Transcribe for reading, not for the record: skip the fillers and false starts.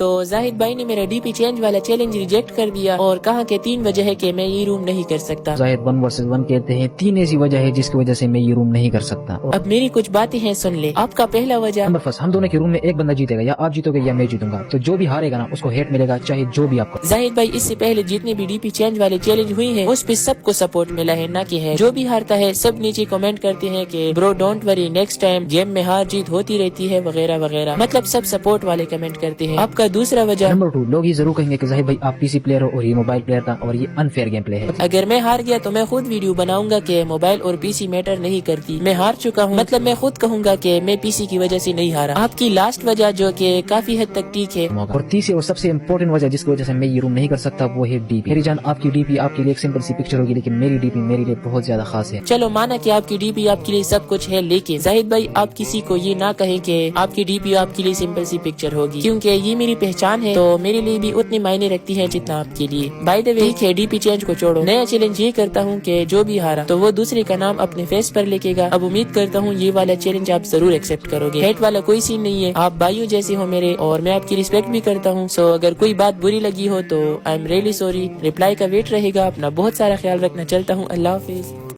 तो जाहिद भाई ने मेरा डीपी चेंज वाला चैलेंज रिजेक्ट कर दिया और कहा कि 3 वजह है कि मैं ये रूम नहीं कर सकता। जाहिद 1 वर्सेस 1 कहते हैं 3 ऐसी वजह है जिसकी वजह से मैं ये रूम नहीं कर सकता। अब मेरी कुछ बातें हैं, सुन ले। आपका पहला वजह, नंबर फर्स्ट, हम दोनों के रूम में एक बंदा जीतेगा, या आप जीतोगे या मैं जीतूंगा, तो जो भी हारेगा ना उसको हेट मिलेगा, चाहे जो भी आपको। जाहिद भाई इससे पहले जितने भी डीपी चेंज वाले चैलेंज हुई हैं उस पे सबको सपोर्ट मिला है, ना कि है जो भी हारता है सब नीचे कमेंट करते हैं कि bro don't worry, next time game में हार जीत होती रहती है वगैरह वगैरह, मतलब सब सपोर्ट वाले कमेंट करते हैं। आपका दूसरा वजह, नंबर 2, लोग ये जरूर कहेंगे कि जाहिद भाई आप पीसी प्लेयर हो और ये मोबाइल प्लेयर था और ये अनफेयर गेम प्ले है। अगर मैं हार गया तो मैं खुद वीडियो बनाऊंगा कि मोबाइल और पीसी मैटर नहीं करती, मैं हार चुका हूँ, मतलब मैं खुद कहूंगा कि मैं पीसी की वजह से नहीं हारा। आपकी लास्ट वजह जो कि काफी हद तक ठीक है, और तीसरी और सबसे इम्पोर्टेंट वजह जिसकी वजह से मैं ये रूम नहीं कर सकता वो है डीपी। मेरी जान, आपकी डीपी आपके लिए एक सिंपल सी पिक्चर होगी, लेकिन मेरी डीपी मेरे लिए बहुत ज्यादा खास है। चलो माना कि आपकी डीपी आपके लिए सब कुछ है, लेकिन जाहिद भाई आप किसी को ये ना कहें कि आपकी डीपी आपके लिए सिंपल सी पिक्चर होगी, क्योंकि ये मेरी पहचान है, तो मेरे लिए भी उतनी मायने रखती है जितना आपके लिए। बाय द वे, ठीक है डीपी चेंज को छोड़ो, नया चैलेंज ये करता हूँ कि जो भी हारा तो वो दूसरे का नाम अपने फेस पर लिखेगा। अब उम्मीद करता हूँ ये वाला चैलेंज आप जरूर एक्सेप्ट करोगे। हेट वाला कोई सीन नहीं है, आप भाइयों जैसे हो मेरे और मैं आपकी रिस्पेक्ट भी करता हूँ। सो अगर कोई बात बुरी लगी हो तो I am really sorry. Reply का वेट रहेगा। अपना बहुत सारा ख्याल रखना, चलता हूँ, अल्लाह हाफिज।